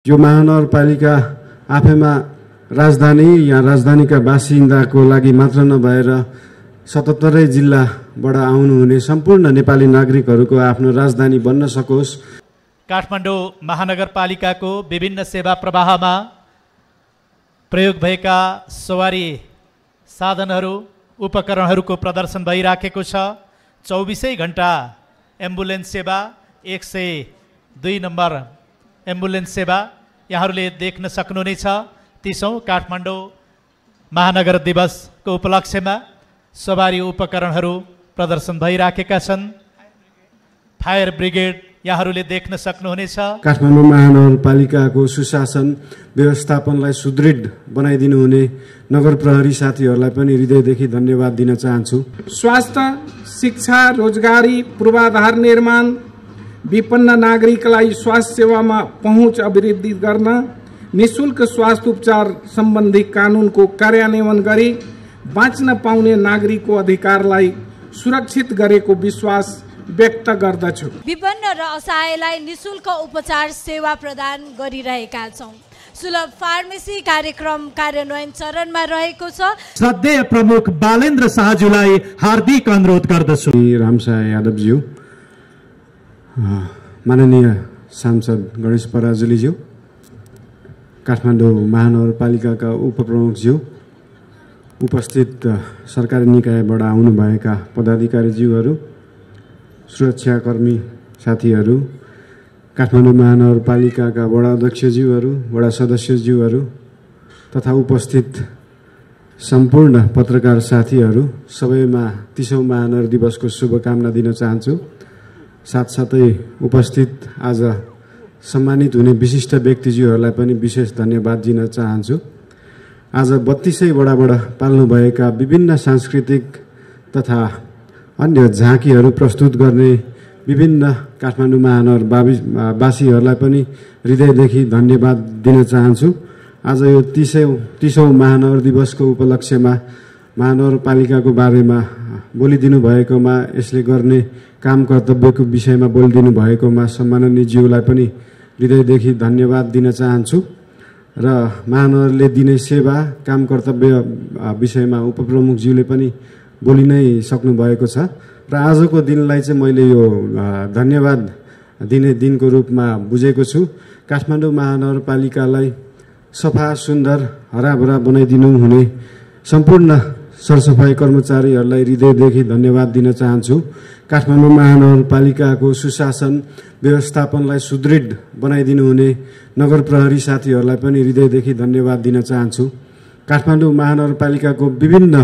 यो महानगरपालिका आफैमा राजधानी या राजधानीका बासिन्दाको लागि मात्र नभएर 77 जिल्लाबाट आउनुहुने सम्पूर्ण नेपाली नागरिकहरूको आफ्नो राजधानी बन्न सकोस्। काठमाडौँ महानगरपालिकाको विभिन्न सेवा प्रवाहमा प्रयोग भएका सवारी साधनहरू उपकरणहरूको प्रदर्शन भइराखेको छ। 24 घण्टा एम्बुलेन्स सेवा 102 नम्बर एम्बुलेन्स सेवा यहाँहरूले देख्न सक्नुहुनेछ। 30औं काठमाडौँ महानगर दिवसको उपलक्ष्यमा सवारी उपकरणहरू प्रदर्शन भइराखेका छन्। फायर ब्रिगेड यहाँहरूले देख्न सक्नुहुनेछ। काठमाडौँ महानगरपालिकाको सुशासन व्यवस्थापनलाई सुदृढ बनाइदिनु हुने नगर प्रहरी साथीहरूलाई पनि हृदयदेखि धन्यवाद दिन चाहन्छु। स्वास्थ्य, शिक्षा, रोजगारी, पूर्वाधार निर्माण, विपन्न नागरिकलाई स्वास्थ्य सेवामा पहुँच अभिवृद्धि गर्न, निःशुल्क स्वास्थ्य उपचार सम्बन्धी कानुनको कार्यान्वयन गरी बाँच्न पाउने नागरिकको अधिकारलाई सुरक्षित गरेको विश्वास व्यक्त गर्दछु। विपन्न र असहायलाई निःशुल्क उपचार सेवा प्रदान गरिरहेका छौँ। सुलभ फार्मेसी कार्यक्रम कार्यान्वयन चरणमा रहेको छ। श्रद्धेय प्रमुख बालेन्द्र शाहज्यूलाई हार्दिक अनुरोध गर्दछु। रामशाह यादवज्यू, माननीय सांसद गणेश पराजुलीज्यू, काठमाडौँ महानगरपालिकाका उपप्रमुखज्यू, उपस्थित सरकारी निकायबाट आउनुभएका पदाधिकारीज्यूहरू, सुरक्षाकर्मी साथीहरू, काठमाडौँ महानगरपालिकाका वडा अध्यक्षज्यूहरू, वडा सदस्यज्यूहरू तथा उपस्थित सम्पूर्ण पत्रकार साथीहरू सबैमा 30औं महानगर दिवसको शुभकामना दिन चाहन्छु। साथसाथै उपस्थित आज सम्मानित हुने विशिष्ट व्यक्तिज्यूहरूलाई पनि विशेष धन्यवाद दिन चाहन्छु। आज 32 वडाबाट पाल्नुभएका विभिन्न सांस्कृतिक तथा अन्य झाँकीहरू प्रस्तुत गर्ने विभिन्न काठमाडौँ महानगरवासीहरूलाई पनि हृदयदेखि धन्यवाद दिन चाहन्छु। आज यो 30औं महानगर दिवसको उपलक्ष्यमा महानगरपालिकाको बारेमा बोलिदिनु भएकोमा, यसले गर्ने काम कर्तव्यको विषयमा बोलिदिनु भएकोमा सम्माननीय ज्यूलाई पनि हृदयदेखि धन्यवाद दिन चाहन्छु। र महानगरले दिने सेवा काम कर्तव्य विषयमा उपप्रमुखज्यूले पनि बोलि नै सक्नु भएको छ। र आजको दिनलाई चाहिँ मैले यो धन्यवाद दिने दिनको रूपमा बुझेको छु। काठमाडौँ महानगरपालिकालाई सफा, सुन्दर, हराभरा बनाइदिनु हुने सम्पूर्ण सरसफाई कर्मचारीहरूलाई हृदयदेखि धन्यवाद दिन चाहन्छु। काठमाडौँ महानगरपालिकाको सुशासन व्यवस्थापनलाई सुदृढ बनाइदिनु हुने नगर प्रहरी साथीहरूलाई पनि हृदयदेखि धन्यवाद दिन चाहन्छु। काठमाडौँ महानगरपालिकाको विभिन्न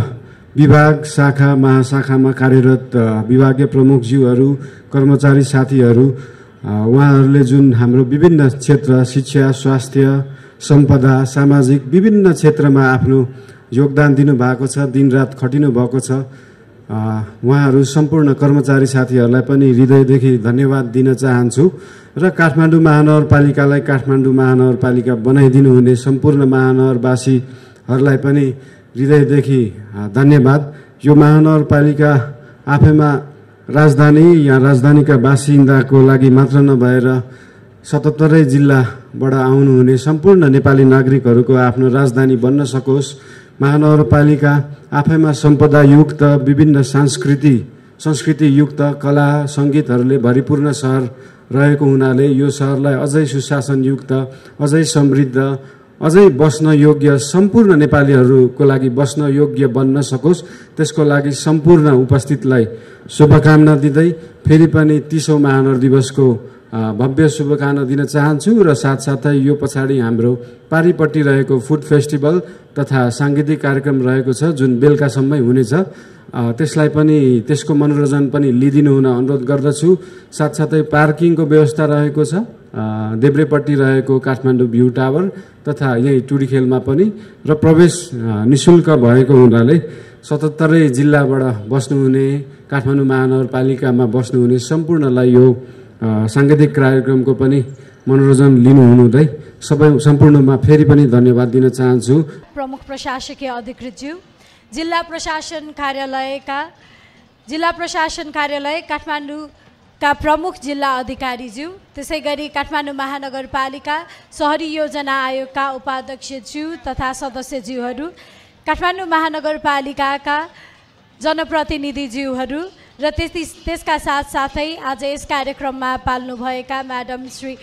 विभाग, शाखा, महाशाखामा कार्यरत विभागीय प्रमुखज्यूहरू, कर्मचारी साथीहरू, उहाँहरूले जुन हाम्रो विभिन्न क्षेत्र, शिक्षा, स्वास्थ्य, सम्पदा, सामाजिक विभिन्न क्षेत्रमा आफ्नो योगदान दिनुभएको छ, दिनरात खटिनु भएको छ, उहाँहरू सम्पूर्ण कर्मचारी साथीहरूलाई पनि हृदयदेखि धन्यवाद दिन चाहन्छु। र काठमाडौँ महानगरपालिकालाई काठमाडौँ महानगरपालिका बनाइदिनु हुने सम्पूर्ण महानगरवासीहरूलाई पनि हृदयदेखि धन्यवाद। यो महानगरपालिका आफैमा राजधानी या राजधानीका बासिन्दाको लागि मात्र नभएर 77 जिल्लाबाट आउनुहुने सम्पूर्ण नेपाली नागरिकहरूको आफ्नो राजधानी बन्न सकोस्। महानगरपालिका आफैमा सम्पदायुक्त, विभिन्न संस्कृतियुक्त, कला सङ्गीतहरूले भरिपूर्ण सहर रहेको हुनाले यो सहरलाई अझै सुशासनयुक्त, अझै समृद्ध, अझै बस्न योग्य, सम्पूर्ण नेपालीहरूको लागि बस्न योग्य बन्न सकोस्। त्यसको लागि सम्पूर्ण उपस्थितलाई शुभकामना दिँदै फेरि पनि 30औं महानगर दिवसको भव्य शुभकामना दिन चाहन्छु। र साथसाथै यो पछाडि हाम्रो पारिपट्टि रहेको फुड फेस्टिभल तथा साङ्गीतिक कार्यक्रम रहेको छ, जुन बेलुकासम्मै हुनेछ, त्यसलाई पनि, त्यसको मनोरञ्जन पनि लिइदिनु हुन अनुरोध गर्दछु। साथसाथै पार्किङको व्यवस्था रहेको छ, देब्रेपट्टि रहेको काठमाडौँ भ्यू टावर तथा यही टुडीखेलमा पनि, र प्रवेश निःशुल्क भएको हुनाले 77 जिल्लाबाट बस्नुहुने, काठमाडौँ महानगरपालिकामा बस्नुहुने सम्पूर्णलाई यो साङ्गीतिक कार्यक्रमको पनि मनोरञ्जन लिनुहुँदै सम्पूर्णमा फेरि पनि धन्यवाद दिन चाहन्छु। प्रमुख प्रशासकीय अधिकृतज्यू, जिल्ला प्रशासन कार्यालय काठमाडौँ का प्रमुख जिल्ला अधिकारीज्यू, त्यसै गरी काठमाडौँ महानगरपालिका शहरी योजना आयोगका उपाध्यक्षज्यू तथा सदस्यज्यूहरू, काठमाडौँ महानगरपालिकाका जनप्रतिनिधिज्यूहरू र त्यसका साथसाथै आज यस कार्यक्रममा पाल्नुभएका म्याडम श्री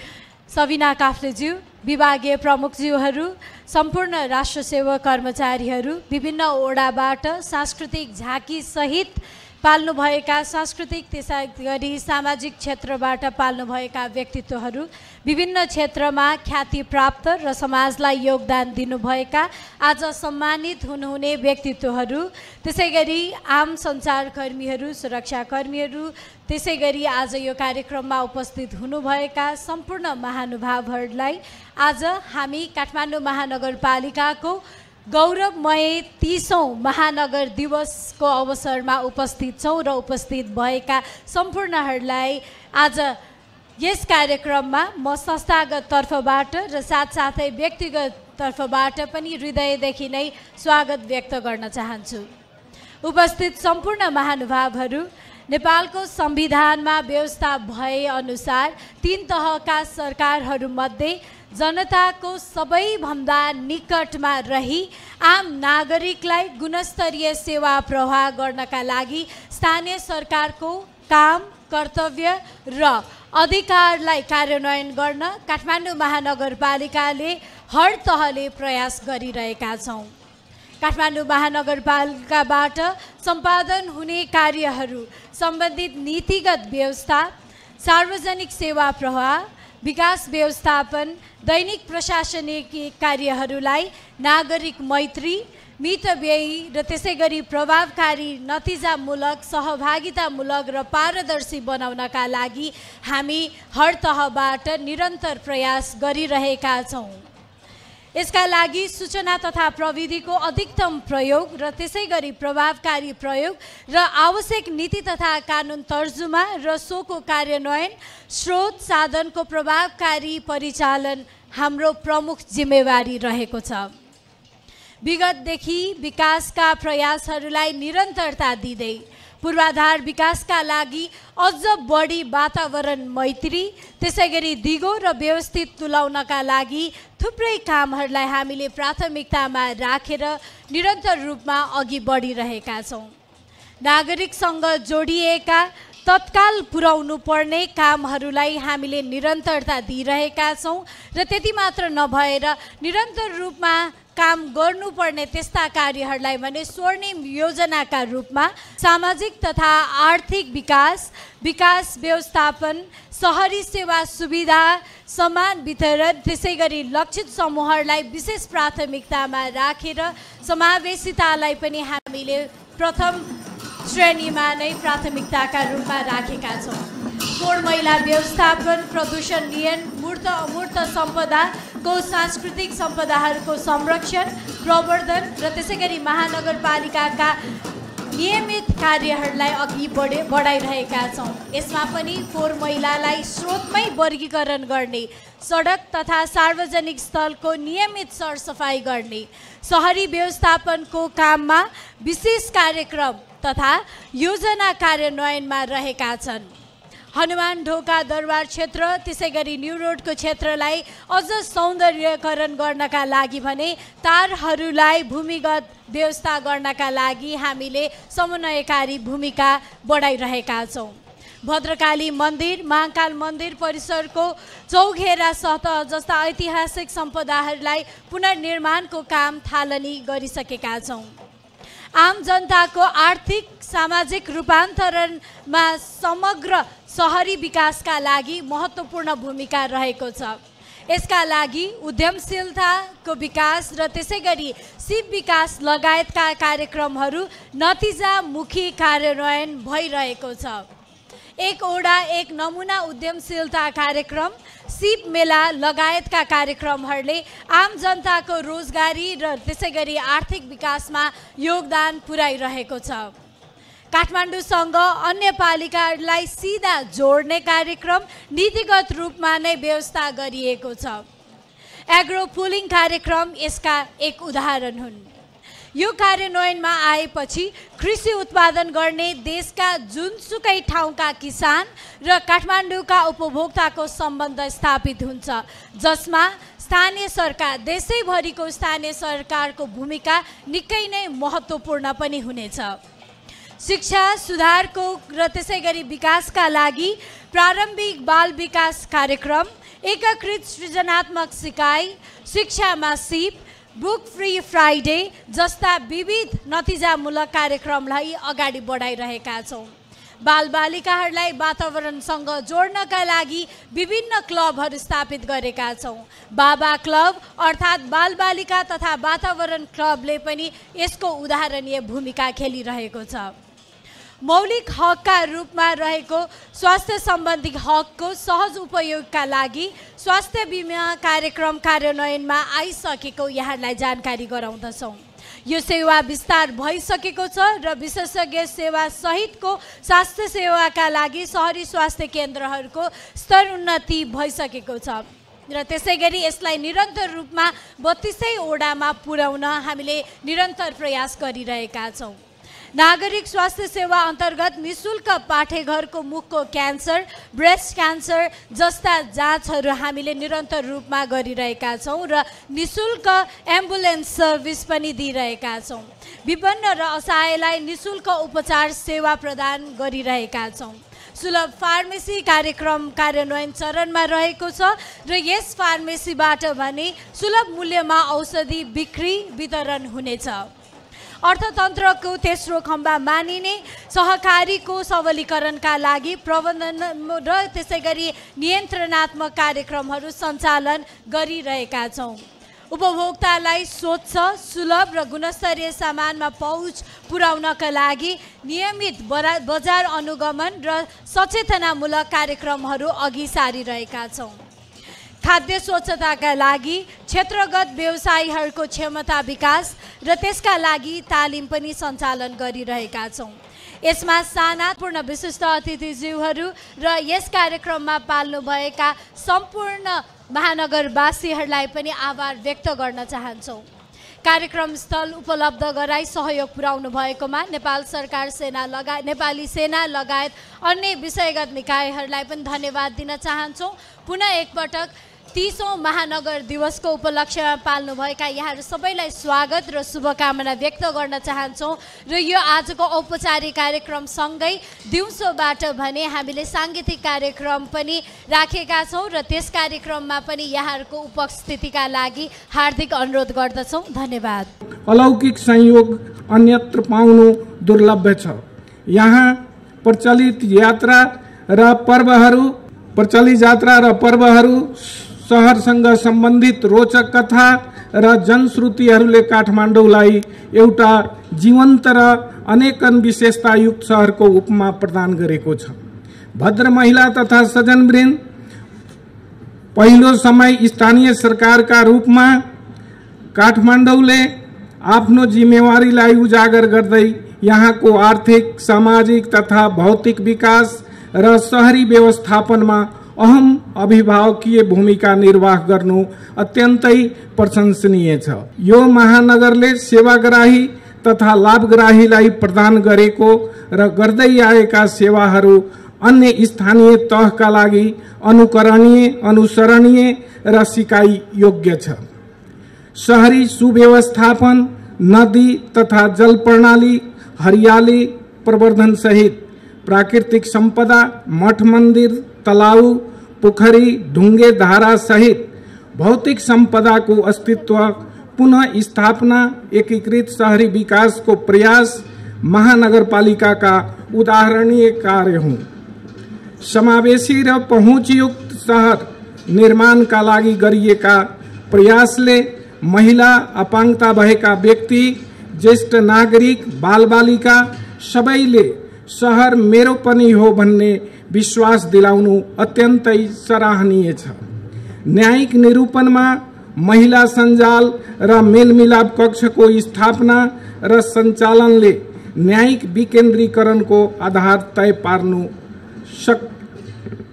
सबिना काफ्लेज्यू, विभागीय प्रमुखज्यूहरू, सम्पूर्ण राष्ट्रसेवा कर्मचारीहरू, विभिन्न ओडाबाट सांस्कृतिक झाँकीसहित पाल्नुभएका सांस्कृतिक त्यसै गरी सामाजिक क्षेत्रबाट पाल्नुभएका व्यक्तित्वहरू, विभिन्न क्षेत्रमा ख्याति प्राप्त र समाजलाई योगदान दिनुभएका आज सम्मानित हुनुहुने व्यक्तित्वहरू, त्यसै गरी आम सञ्चारकर्मीहरू, सुरक्षाकर्मीहरू, त्यसै गरी आज यो कार्यक्रममा उपस्थित हुनुभएका सम्पूर्ण महानुभावहरूलाई आज हामी काठमाडौँ महानगरपालिकाको गौरवमय 30औं महानगर दिवसको अवसरमा उपस्थित छौँ र उपस्थित भएका सम्पूर्णहरूलाई आज यस कार्यक्रममा म संस्थागत तर्फबाट र साथसाथै व्यक्तिगत तर्फबाट पनि हृदयदेखि नै स्वागत व्यक्त गर्न चाहन्छु। उपस्थित सम्पूर्ण महानुभावहरू, नेपालको संविधानमा व्यवस्था भए अनुसार 3 तहका सरकारहरूमध्ये जनताको सबैभन्दा निकटमा रही आम नागरिकलाई गुणस्तरीय सेवा प्रवाह गर्नका लागि स्थानीय सरकारको काम, कर्तव्य र अधिकारलाई कार्यान्वयन गर्न काठमाडौँ महानगरपालिकाले हर तहले प्रयास गरिरहेका छौँ। काठमाडौँ महानगरपालिकाबाट सम्पादन हुने कार्यहरू सम्बन्धित नीतिगत व्यवस्था, सार्वजनिक सेवा प्रवाह, विकास व्यवस्थापन, दैनिक प्रशासनिक कार्यहरूलाई नागरिक मैत्री, मितव्ययी र त्यसै गरी प्रभावकारी, नतिजामूलक, सहभागितामूलक र पारदर्शी बनाउनका लागि हामी हर तहबाट निरन्तर प्रयास गरिरहेका छौँ। यसका लागि सूचना तथा प्रविधिको अधिकतम प्रयोग र त्यसै गरी प्रभावकारी प्रयोग र आवश्यक नीति तथा कानुन तर्जुमा र सोको कार्यान्वयन, स्रोत साधनको प्रभावकारी परिचालन हाम्रो प्रमुख जिम्मेवारी रहेको छ। विगतदेखि विकासका प्रयासहरूलाई निरन्तरता दिँदै पूर्वाधार विकासका लागि अझ बढी वातावरण मैत्री, त्यसै गरी दिगो र व्यवस्थित तुल्याउनका लागि थुप्रै कामहरूलाई हामीले प्राथमिकतामा राखेर निरन्तर रूपमा अघि बढिरहेका छौँ। नागरिकसँग जोडिएका तत्काल पुर्याउनु पर्ने कामहरूलाई हामीले निरन्तरता दिइरहेका छौँ र त्यति मात्र नभएर निरन्तर रूपमा काम गर्नुपर्ने त्यस्ता कार्यहरूलाई भने स्वर्णिम योजनाका रूपमा सामाजिक तथा आर्थिक विकास, विकास व्यवस्थापन, शहरी सेवा सुविधा, समान वितरण, त्यसै गरी लक्षित समूहहरूलाई विशेष प्राथमिकतामा राखेर समावेशितालाई पनि हामीले प्रथम श्रेणीमा नै प्राथमिकताका रूपमा राखेका छौँ। फोहोर मैला व्यवस्थापन, प्रदूषण नियन्त्रण, मूर्त अमूर्त सम्पदाको सांस्कृतिक सम्पदाहरूको संरक्षण, प्रवर्धन र त्यसै गरी महानगरपालिकाका नियमित कार्यहरूलाई अघि बढाइरहेका छौँ। यसमा पनि फोहोर मैलालाई स्रोतमै वर्गीकरण गर्ने, सडक तथा सार्वजनिक स्थलको नियमित सरसफाइ गर्ने, शहरी व्यवस्थापनको काममा विशेष कार्यक्रम तथा योजना कार्यान्वयनमा रहेका छन्। हनुमान ढोका दरबार क्षेत्र, त्यसै गरी न्यू रोडको क्षेत्रलाई अझ सौन्दर्यकरण गर्नका लागि भने तारहरूलाई भूमिगत व्यवस्था गर्नका लागि हामीले समन्वयकारी भूमिका बढाइरहेका छौँ। भद्रकाली मन्दिर, महाकाल मन्दिर परिसरको चौघेरा सतह जस्ता ऐतिहासिक सम्पदाहरूलाई पुनर्निर्माणको काम थालनी गरिसकेका छौँ। आम जनताको आर्थिक सामाजिक रूपान्तरणमा समग्र शहरी विकासका लागि महत्त्वपूर्ण भूमिका रहेको छ। यसका लागि उद्यमशीलताको विकास र त्यसै गरी सिप विकास लगायतका कार्यक्रमहरू नतिजामुखी कार्यान्वयन भइरहेको छ। एक ओडा एक नमुना उद्यमशीलता कार्यक्रम, सिप मेला लगायतका कार्यक्रमहरूले आम जनताको रोजगारी र त्यसै गरी आर्थिक विकासमा योगदान पुर्याइरहेको छ। काठमाडौँसँग अन्य पालिकाहरूलाई सिधा जोड्ने कार्यक्रम नीतिगत रूपमा नै व्यवस्था गरिएको छ। एग्रो पुलिङ कार्यक्रम यसका एक उदाहरण हुन्। यो कार्यान्वयनमा आएपछि कृषि उत्पादन गर्ने देशका जुनसुकै ठाउँका किसान र काठमाडौँका उपभोक्ताको सम्बन्ध स्थापित हुन्छ, जसमा स्थानीय सरकार, देशैभरिको स्थानीय सरकारको भूमिका निकै नै महत्त्वपूर्ण पनि हुनेछ। शिक्षा सुधारको र त्यसै गरी विकासका लागि प्रारम्भिक बाल विकास कार्यक्रम, एकीकृत सृजनात्मक सिकाइ, शिक्षामा सिप, बुक फ्री फ्राइडे जस्ता विविध नतिजामूलक कार्यक्रमलाई अगाडि बढाइरहेका छौँ। बालबालिकाहरूलाई वातावरणसँग जोड्नका लागि विभिन्न क्लबहरू स्थापित गरेका छौँ। बाबा क्लब अर्थात् बालबालिका तथा वातावरण क्लबले पनि यसको उदाहरणीय भूमिका खेलिरहेको छ। मौलिक हकका रूपमा रहेको स्वास्थ्य सम्बन्धी हकको सहज उपयोगका लागि स्वास्थ्य बिमा कार्यक्रम कार्यान्वयनमा आइसकेको यहाँलाई जानकारी गराउँदछौँ। यो सेवा विस्तार भइसकेको छ र विशेषज्ञ सेवा सहितको स्वास्थ्य सेवाका लागि शहरी स्वास्थ्य केन्द्रहरूको स्तर उन्नति भइसकेको छ र त्यसै गरी यसलाई निरन्तर रूपमा 32 वडामा पुर्याउन हामीले निरन्तर प्रयास गरिरहेका छौँ। नागरिक स्वास्थ्य सेवा अन्तर्गत निःशुल्क पाठेघरको मुखको क्यान्सर, ब्रेस्ट क्यान्सर जस्ता जाँचहरू हामीले निरन्तर रूपमा गरिरहेका छौँ र निःशुल्क एम्बुलेन्स सर्भिस पनि दिइरहेका छौँ। विपन्न र असहायलाई निःशुल्क उपचार सेवा प्रदान गरिरहेका छौँ। सुलभ फार्मेसी कार्यक्रम कार्यान्वयन चरणमा रहेको छ र यस फार्मेसीबाट भने सुलभ मूल्यमा औषधि बिक्री वितरण हुनेछ। अर्थतन्त्रको तेस्रो खम्बा मानिने सहकारीको सबलीकरणका लागि प्रबन्धन र त्यसै गरी नियन्त्रणात्मक कार्यक्रमहरू सञ्चालन गरिरहेका छौँ। उपभोक्तालाई स्वच्छ, सुलभ र गुणस्तरीय सामानमा पहुँच पुर्याउनका लागि नियमित बजार अनुगमन र सचेतनामूलक कार्यक्रमहरू अघि सारिरहेका छौँ। खाद्य स्वच्छताका लागि क्षेत्रगत व्यवसायीहरूको क्षमता विकास र त्यसका लागि तालिम पनि सञ्चालन गरिरहेका छौँ। यसमा साना पूर्ण विशिष्ट अतिथिज्यूहरू र यस कार्यक्रममा पाल्नुभएका सम्पूर्ण महानगरवासीहरूलाई पनि आभार व्यक्त गर्न चाहन्छौँ। कार्यक्रम स्थल उपलब्ध गराई सहयोग पुर्याउनु भएकोमा नेपाल सरकार नेपाली सेना लगायत अन्य विषयगत निकायहरूलाई पनि धन्यवाद दिन चाहन्छौँ। पुनः एकपटक 30औं महानगर दिवसको उपलक्ष्यमा पाल्नुभएका यहाँहरू सबैलाई स्वागत र शुभकामना व्यक्त गर्न चाहन्छौँ र यो आजको औपचारिक कार्यक्रमसँगै दिउँसोबाट भने हामीले साङ्गीतिक कार्यक्रम पनि राखेका छौँ र त्यस कार्यक्रममा पनि यहाँहरूको उपस्थितिका लागि हार्दिक अनुरोध गर्दछौँ। धन्यवाद। अलौकिक संयोग अन्यत्र पाउनु दुर्लभ छ। यहाँ प्रचलित यात्रा र पर्वहरू शहरसँग सम्बन्धित रोचक कथा र जनश्रुतिहरूले काठमाडौँलाई एउटा जीवन्त र अनेकन विशेषतायुक्त शहरको उपमा प्रदान गरेको छ। भद्र महिला तथा सज्जनवृन्द, पहिलो समय स्थानीय सरकारका रूपमा काठमाडौँले आफ्नो जिम्मेवारीलाई उजागर गर्दै यहाँको आर्थिक, सामाजिक तथा भौतिक विकास र शहरी व्यवस्थापनमा अहम अभिभावकीय भूमिका निर्वाह गर्नु अत्यन्तै प्रशंसनीय छ। यो महानगरले सेवाग्राही तथा लाभग्राहीलाई प्रदान गरेको र गर्दै आएका सेवाहरू अन्य स्थानीय तहका लागि अनुसरणीय र सिकाइ योग्य छ। शहरी सुव्यवस्थापन, नदी तथा जल प्रणाली, हरियाली प्रवर्धन सहित प्राकृतिक सम्पदा, मठ मन्दिर, तलाउ, पोखरी, ढुङ्गे धारा सहित भौतिक सम्पदाको अस्तित्व पुनः स्थापना, एकीकृत शहरी विकासको प्रयास महानगरपालिकाका उदाहरणीय कार्य हुन्। समावेशी र पहुँचयुक्त शहर निर्माणका लागि गरिएका प्रयासले महिला, अपाङ्गता भएका व्यक्ति, ज्येष्ठ नागरिक, बालबालिका सबैले शहर मेरो पनि हो भन्ने विश्वास दिलाउनु अत्यन्तै सराहनीय छ। न्यायिक निरूपणमा महिला सञ्जाल र मेलमिलाप कक्षको स्थापना र सञ्चालनले न्यायिक विकेन्द्रीकरणको आधार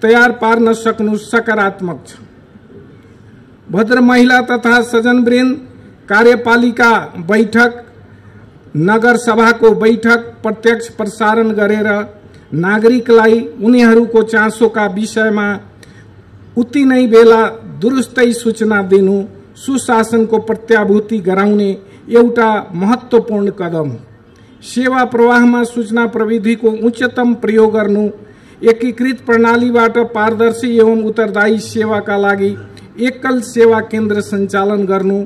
तयार पार्न सक्नु सकारात्मक छ। भद्र महिला तथा सज्जनवृन्द, कार्यपालिका बैठक नगर सभाको बैठक प्रत्यक्ष प्रसारण गरेर नागरिकलाई उनीहरूको चासोका विषयमा उति नै बेला दुरुस्तै सूचना दिनु सुशासनको प्रत्याभूति गराउने एउटा महत्त्वपूर्ण कदम हो। सेवा प्रवाहमा सूचना प्रविधिको उच्चतम प्रयोग गर्नु, एकीकृत प्रणालीबाट पारदर्शी एवं उत्तरदायी सेवाका लागि एकल सेवा केन्द्र सञ्चालन गर्नु,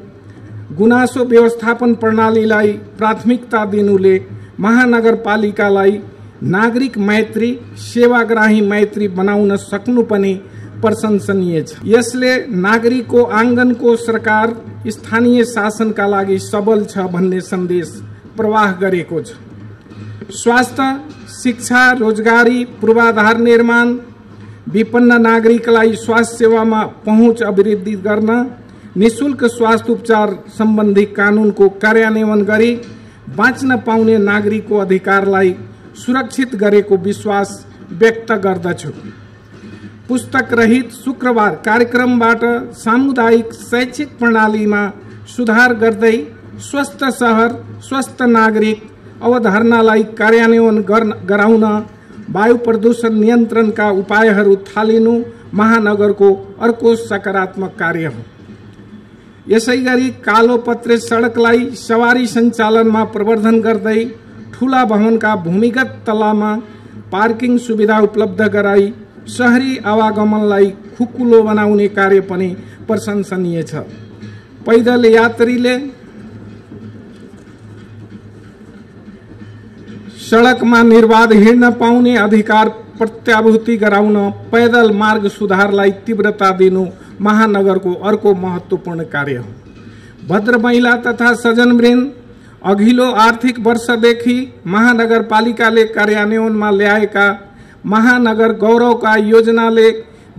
गुनासो व्यवस्थापन प्रणालीलाई प्राथमिकता दिनुले महानगरपालिकालाई नागरिक मैत्री, सेवाग्राही मैत्री बनाउन सक्नु पनि प्रशंसनीय छ। यसले नागरिकको आँगनको सरकार स्थानीय शासनका लागि सबल छ भन्ने सन्देश प्रवाह गरेको छ। स्वास्थ्य, शिक्षा, रोजगारी, पूर्वाधार निर्माण, विपन्न नागरिकलाई स्वास्थ्य सेवामा पहुँच अभिवृद्धि गर्न, निशुल्क स्वास्थ्य उपचार सम्बन्धी कानुनको कार्यान्वयन गरी बाँच्न पाउने नागरिकको अधिकारलाई सुरक्षित गरेको विश्वास व्यक्त गर्दछु। पुस्तक रहित शुक्रबार कार्यक्रमबाट सामुदायिक शैक्षिक प्रणालीमा सुधार गर्दै स्वस्थ शहर, स्वस्थ नागरिक अवधारणालाई कार्यान्वयन गराउन वायु प्रदूषण नियन्त्रणका उपायहरू थालिनु महानगरको अर्को सकारात्मक कार्य हो। यसैगरी कालोपत्रे सडकलाई सवारी सञ्चालनमा प्रवर्धन गर्दै ठूला भवनका भूमिगत तलामा पार्किङ सुविधा उपलब्ध गराई शहरी आवागमनलाई खुकुलो बनाउने कार्य पनि प्रशंसनीय छ। पैदल यात्रीले सडकमा निर्बाध हिँड्न पाउने अधिकार प्रत्याभूति गराउन पैदल मार्ग सुधारलाई तीव्रता दिनु महानगरको अर्को महत्त्वपूर्ण कार्य हो। भद्र महिला तथा सज्जनवृन्द, अघिल्लो आर्थिक वर्षदेखि महानगरपालिकाले कार्यान्वयनमा ल्याएका महानगर गौरवका योजनाले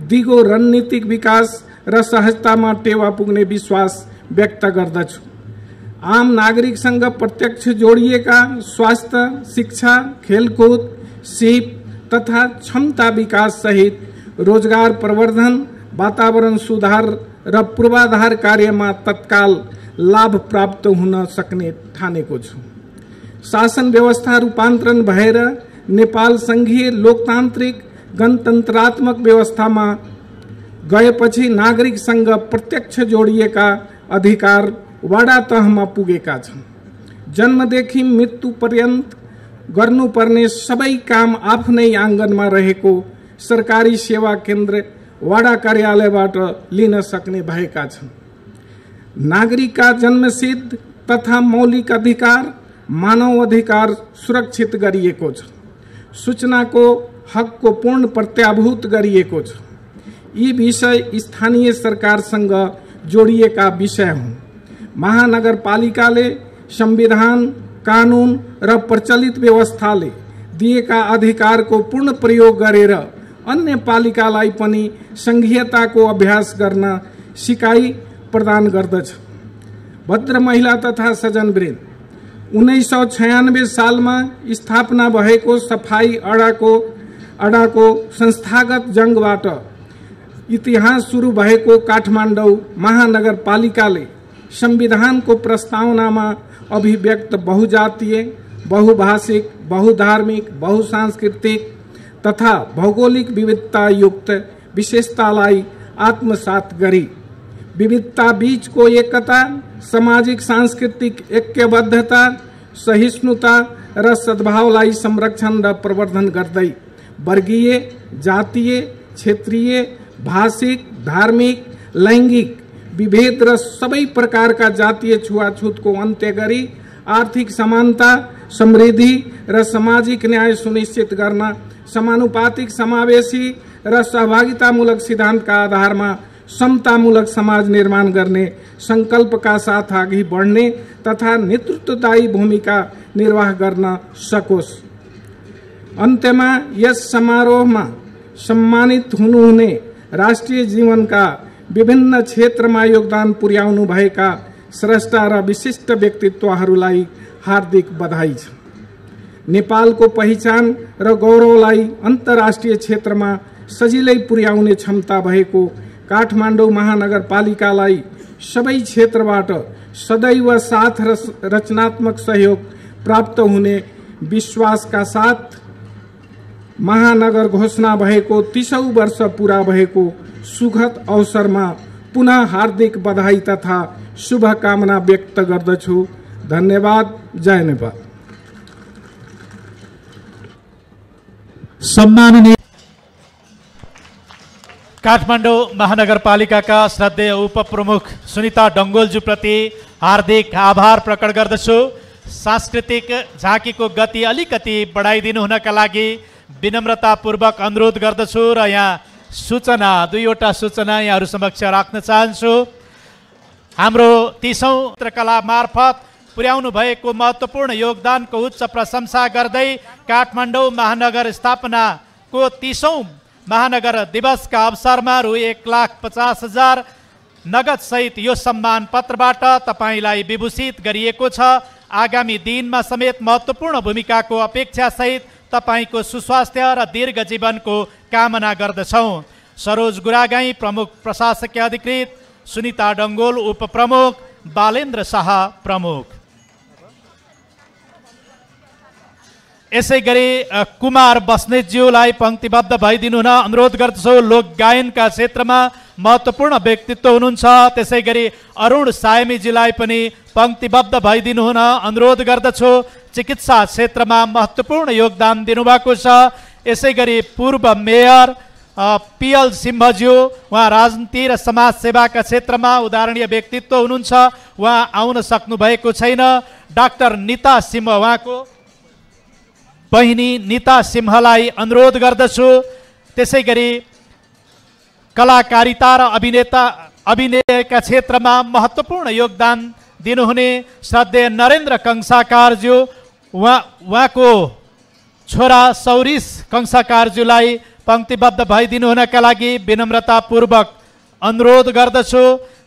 दिगो रणनीतिक विकास र सहजतामा टेवा पुग्ने विश्वास व्यक्त गर्दछु। आम नागरिकसँग प्रत्यक्ष जोडिएका स्वास्थ्य, शिक्षा, खेलकुद, सिप तथा क्षमता विकास सहित रोजगार प्रवर्धन, वातावरण सुधार र पूर्वाधार कार्यमा तत्काल लाभ प्राप्त हुन सक्ने ठानेको छु। शासन व्यवस्था रूपान्तरण भएर नेपाल संघीय लोकतान्त्रिक गणतन्त्रात्मक व्यवस्थामा गएपछि नागरिकसँग प्रत्यक्ष जोडिएका अधिकार वडा तहमा पुगेका छन्। जन्मदेखि मृत्यु पर्यन्त गर्नुपर्ने सबै काम आफ्नै आँगनमा रहेको सरकारी सेवा केन्द्र वडा कार्यालयबाट लिन सक्ने भएका छन्। नागरिकका जन्मसिद्ध तथा मौलिक अधिकार, मानव अधिकार सुरक्षित गरिएको छ। सूचनाको हकको पूर्ण प्रत्याभूत गरिएको छ। यी विषय स्थानीय सरकारसँग जोडिएका विषय हुन्। महानगरपालिकाले संविधान, कानून र प्रचलित व्यवस्थाले दिएका अधिकारको पूर्ण प्रयोग गरेर अन्य पालिकालाई पनि संघीयताको अभ्यास गर्न सिकाइ प्रदान गर्दछ। भद्र महिला तथा सज्जनवृन्द, 1996 सालमा स्थापना भएको सफाई अडाको संस्थागत जंगबाट इतिहास सुरु भएको काठमाडौँ महानगरपालिकाले संविधानको प्रस्तावनामा अभिव्यक्त बहुजातीय, बहुभाषिक, बहुधार्मिक, बहुसांस्कृतिक तथा भौगोलिक विविधता युक्त विशेषतालाई आत्मसात गरी विविधता बीचको एकता, सामाजिक सांस्कृतिक ऐक्यबद्धता, सहिष्णुता र सद्भावलाई संरक्षण र प्रवर्धन गर्दै वर्गीय, जातीय, क्षेत्रीय, भाषिक, धार्मिक, लैंगिक विभेद र सबै प्रकारका जातीय छुवाछुतको अन्त्य गरी आर्थिक समानता, समृद्धि र सामाजिक न्याय सुनिश्चित गर्न समानुपातिक, समावेशी र सहभागितामूलक सिद्धान्तका आधारमा समतामूलक समाज निर्माण गर्ने संकल्पका साथ अघि बढ्ने तथा नेतृत्वदायी भूमिका निर्वाह गर्न सकोस्। अन्त्यमा यस समारोहमा सम्मानित हुनुहुने राष्ट्रिय जीवनका विभिन्न क्षेत्रमा योगदान पुर्याउनु भएका स्रष्टा र विशिष्ट व्यक्तित्वहरूलाई हार्दिक बधाई छ। नेपालको पहिचान र गौरवलाई अन्तर्राष्ट्रिय क्षेत्रमा सजिलै पुर्याउने क्षमता भएको काठमाडौँ महानगरपालिकालाई सबै क्षेत्रबाट सदैव साथ र रचनात्मक सहयोग प्राप्त हुने विश्वासका साथ महानगर घोषणा भएको 30औं वर्ष पूरा भएको सुखद अवसरमा पुनः हार्दिक बधाई तथा शुभकामना व्यक्त गर्दछु। धन्यवाद। जय नेपाल। सम्माननीय काठमाडौँ महानगरपालिकाका श्रद्धेय उपप्रमुख सुनिता डङ्गोलज्यूप्रति हार्दिक आभार प्रकट गर्दछु। सांस्कृतिक झाँकीको गति अलिकति बढाइदिनु हुनका लागि विनम्रतापूर्वक अनुरोध गर्दछु र यहाँ सूचना, दुईवटा सूचना यहाँहरू समक्ष राख्न चाहन्छु। हाम्रो 30औं चित्रकला मार्फत पुर्याउनु भएको महत्त्वपूर्ण योगदानको उच्च प्रशंसा गर्दै काठमाडौँ महानगर स्थापनाको 30औं महानगर दिवसका अवसरमा रु 1,50,000 नगद सहित यो सम्मान पत्रबाट तपाईलाई विभूषित गरिएको छ। आगामी दिनमा समेत महत्त्वपूर्ण भूमिकाको अपेक्षा सहित तपाईको सुस्वास्थ्य र दीर्घ जीवनको कामना गर्दछौँ। सरोज गुरागाई प्रमुख प्रशासकीय अधिकृत, सुनिता डङ्गोल उपप्रमुख, बालेन्द्र शाह प्रमुख। यसै गरी कुमार बस्नेतज्यूलाई पंक्तिबद्ध भइदिनु हुन अनुरोध गर्दछु। लोक गायनका क्षेत्रमा महत्त्वपूर्ण व्यक्तित्व हुनुहुन्छ। त्यसै गरी अरुण सायमीजीलाई पनि पंक्तिबद्ध भइदिनु हुन अनुरोध गर्दछु। चिकित्सा क्षेत्रमा महत्त्वपूर्ण योगदान दिनुभएको छ। यसै गरी पूर्व मेयर पिएल सिंहज्यू, उहाँ राजनीति र समाज सेवाका क्षेत्रमा उदाहरणीय व्यक्तित्व हुनुहुन्छ। उहाँ आउन सक्नु भएको छैन। डाक्टर निता सिंह, उहाँको बहिनी निता सिंहलाई अनुरोध गर्दछु। त्यसै गरी कलाकारिता र अभिनयका क्षेत्रमा महत्त्वपूर्ण योगदान दिनुहुने श्रद्धेय नरेन्द्र कंसाकारज्यू, उहाँको छोरा सौरिश कंसाकारज्यूलाई पंक्तिबद्ध भइदिनु हुनका लागि विनम्रतापूर्वक अनुरोध गर्दछु।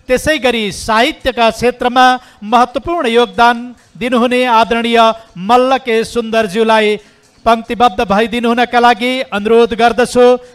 त्यसै गरी साहित्यका क्षेत्रमा महत्त्वपूर्ण योगदान दिनुहुने आदरणीय मल्ल के सुन्दरज्यूलाई पंक्तिबद्ध भइदिनु हुनका लागि अनुरोध गर्दछु।